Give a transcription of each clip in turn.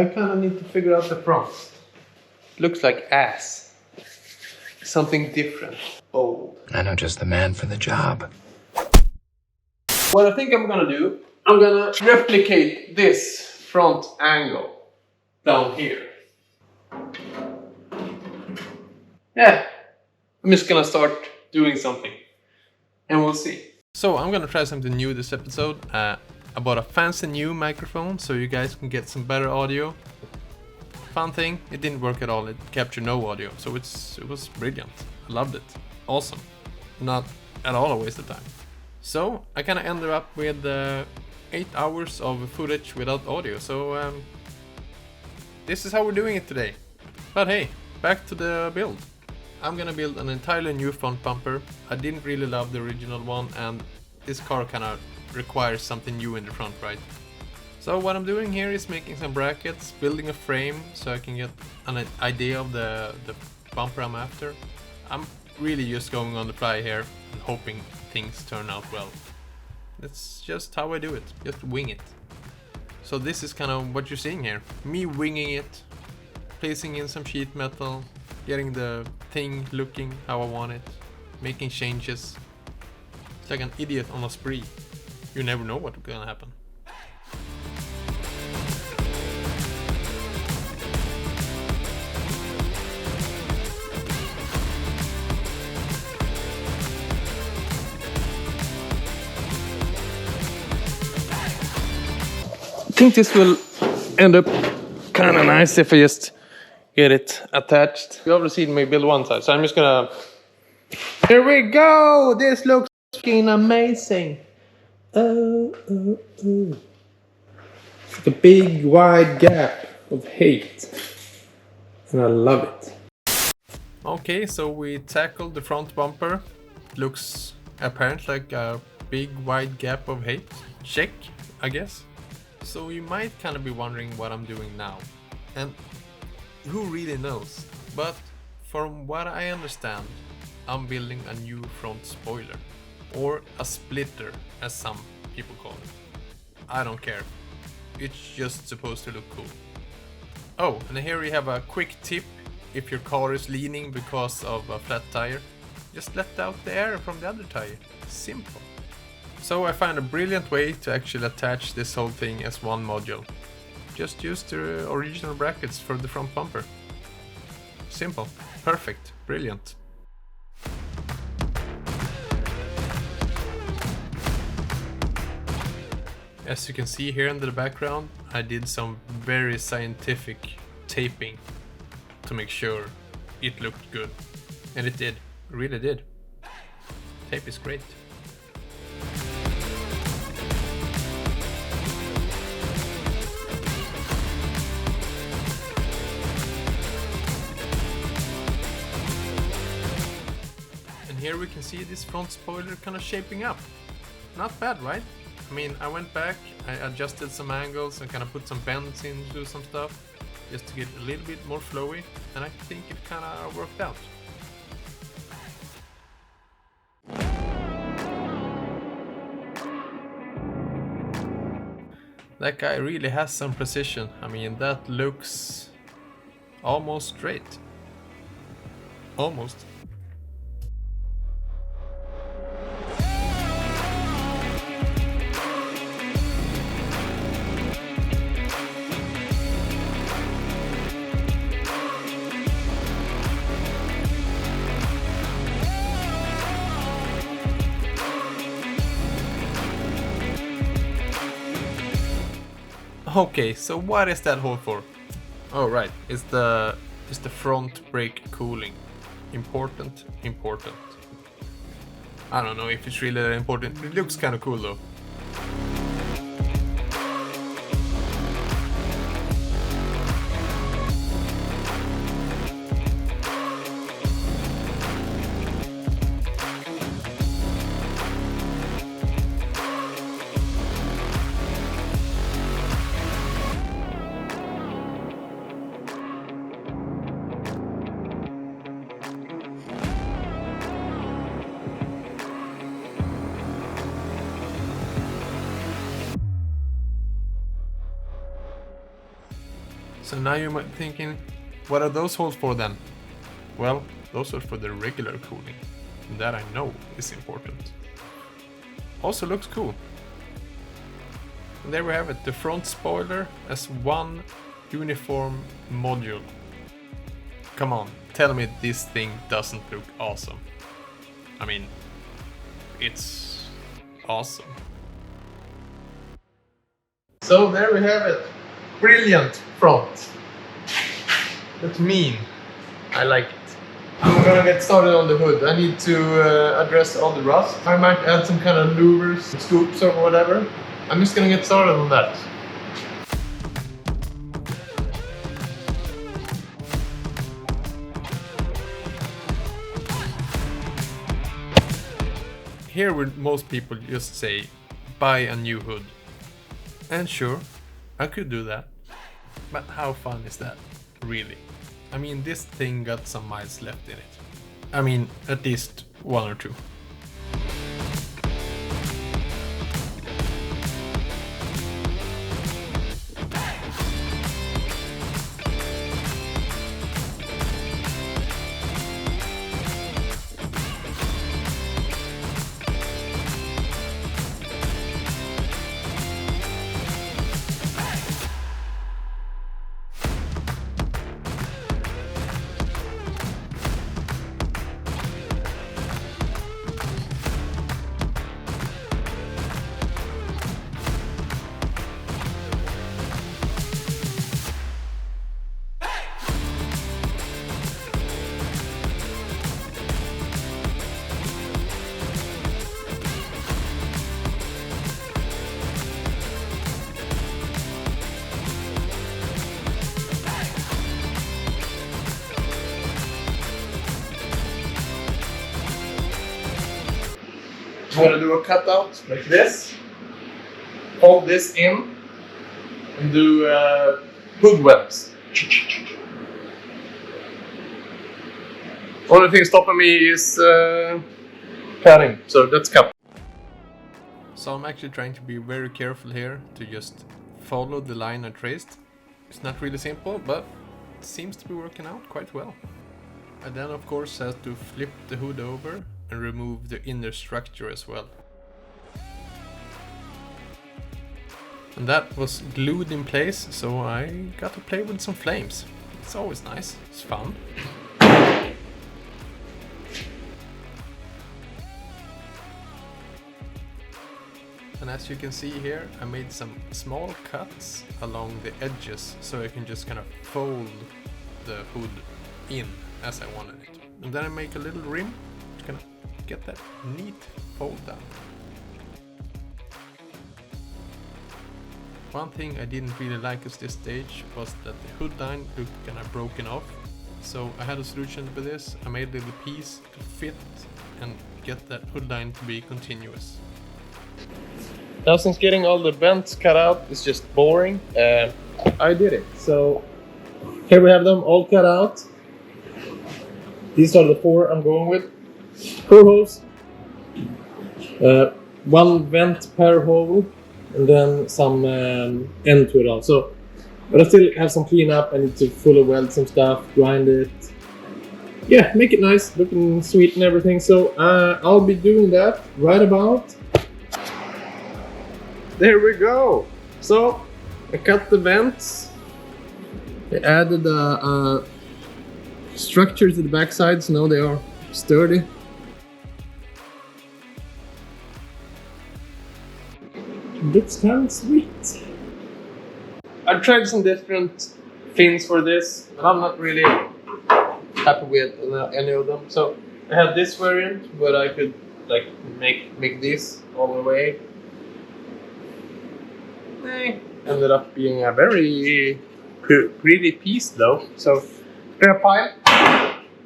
I kind of need to figure out the front. Looks like ass. Something different. Old. I know just the man for the job. What I think I'm gonna do, I'm gonna replicate this front angle down here. Yeah, I'm just gonna start doing something and we'll see. So I'm gonna try something new this episode. I bought a fancy new microphone so you guys can get some better audio. Fun thing, it didn't work at all. It captured no audio, so it was brilliant. I loved it. Awesome. Not at all a waste of time. So I kind of ended up with 8 hours of footage without audio. So this is how we're doing it today. But hey, back to the build. I'm gonna build an entirely new front bumper. I didn't really love the original one, and this car kind of requires something new in the front, right? So what I'm doing here is making some brackets, building a frame so I can get an idea of the bumper I'm after. I'm really just going on the fly here and hoping things turn out well. That's just how I do it, just wing it. So this is kind of what you're seeing here. Me winging it, placing in some sheet metal, getting the thing looking how I want it, making changes. It's like an idiot on a spree. You never know what's gonna happen. I think this will end up kind of nice if I just get it attached. You already seen me build one side, so I'm just gonna... Here we go! This looks fucking amazing! Oh. It's like a big wide gap of hate. And I love it. Okay, so we tackled the front bumper. It looks apparently like a big wide gap of hate. Check, I guess. So you might kind of be wondering what I'm doing now. And who really knows? But from what I understand, I'm building a new front spoiler. Or a splitter, as some people call it. I don't care. It's just supposed to look cool. Oh, and here we have a quick tip. If your car is leaning because of a flat tire, just let out the air from the other tire. Simple. So I found a brilliant way to actually attach this whole thing as one module. Just use the original brackets for the front bumper. Simple, perfect, brilliant. As you can see here in the background, I did some very scientific taping to make sure it looked good. And it did, really did. Tape is great. Here we can see this front spoiler kind of shaping up. Not bad, right? I mean, I went back, I adjusted some angles and kind of put some bends into some stuff just to get a little bit more flowy, and I think it kind of worked out. That guy really has some precision. I mean, that looks almost straight. Almost. Okay, so what is that hole for? Oh right, it's the front brake cooling. Important. I don't know if it's really that important. It looks kind of cool though. So now you might be thinking, what are those holes for then? Well, those are for the regular cooling. That I know is important. Also looks cool. And there we have it, the front spoiler as one uniform module. Come on, tell me this thing doesn't look awesome. I mean, it's awesome. So there we have it. Brilliant front. That's mean. I like it. I'm gonna get started on the hood. I need to address all the rust. I might add some kind of louvers, scoops or whatever. I'm just gonna get started on that. Here would most people just say, buy a new hood. And sure, I could do that. But how fun is that, really? I mean, this thing got some miles left in it. I mean, at least 1 or 2. I'm gonna do a cutout like this, fold this in, and do hood webs. Only thing stopping me is cutting, so let's cut. So I'm actually trying to be very careful here to just follow the line I traced. It's not really simple, but it seems to be working out quite well. I then of course have to flip the hood over and remove the inner structure as well. And that was glued in place, so I got to play with some flames. It's always nice, it's fun. And as you can see here, I made some small cuts along the edges so I can just kind of fold the hood in as I wanted it. And then I make a little rim to kind of get that neat fold down. One thing I didn't really like at this stage was that the hood line looked kind of broken off. So I had a solution for this. I made a little piece to fit and get that hood line to be continuous. Now since getting all the vents cut out is just boring, I did it. So here we have them all cut out. These are the 4 I'm going with. 4 holes, 1 vent per hole, and then some end to it all. So, but I still have some cleanup. I need to fully weld some stuff, grind it. Yeah, make it nice, looking sweet and everything. So I'll be doing that right about. There we go. So I cut the vents. I added a structure to the backside, so now they are sturdy. Looks kind of sweet. I've tried some different fins for this, and I'm not really happy with any of them. So I have this variant, but I could like make this all the way. Ended up being a very pretty piece though. So spare pile,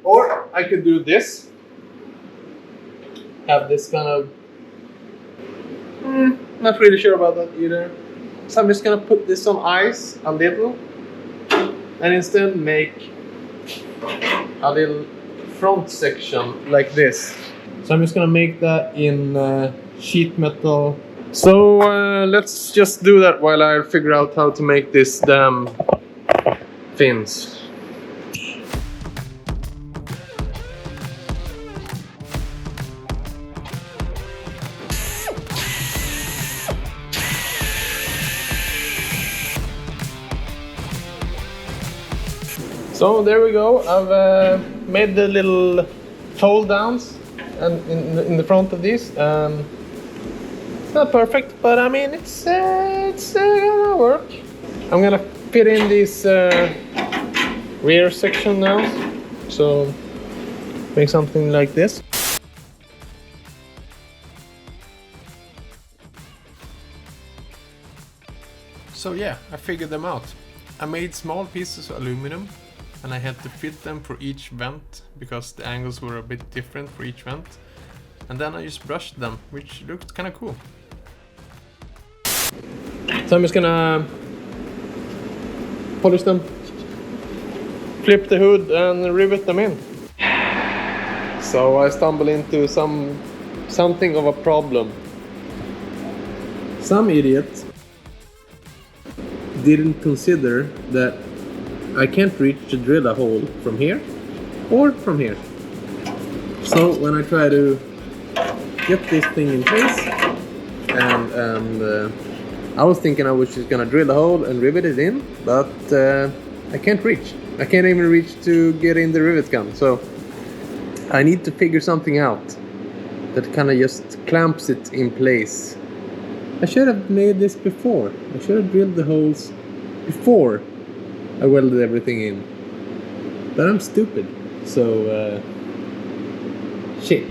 or I could do this. Have this kind of. Not really sure about that either. So I'm just gonna put this on ice a little and instead make a little front section like this. So I'm just gonna make that in sheet metal. So let's just do that while I figure out how to make this damn fins. So there we go. I've made the little fold downs and in the front of these. It's not perfect, but I mean it's gonna work. I'm gonna fit in this rear section now. So make something like this. So yeah, I figured them out. I made small pieces of aluminum and I had to fit them for each vent because the angles were a bit different for each vent. And then I just brushed them, which looked kind of cool. So I'm just gonna polish them, flip the hood and rivet them in. So I stumbled into something of a problem. Some idiot didn't consider that I can't reach to drill a hole from here or from here. So when I try to get this thing in place and I was thinking I was just gonna drill a hole and rivet it in, but I can't reach. I can't even reach to get in the rivet gun. So I need to figure something out that kind of just clamps it in place. I should have made this before. I should have drilled the holes before I welded everything in. But I'm stupid. So shit.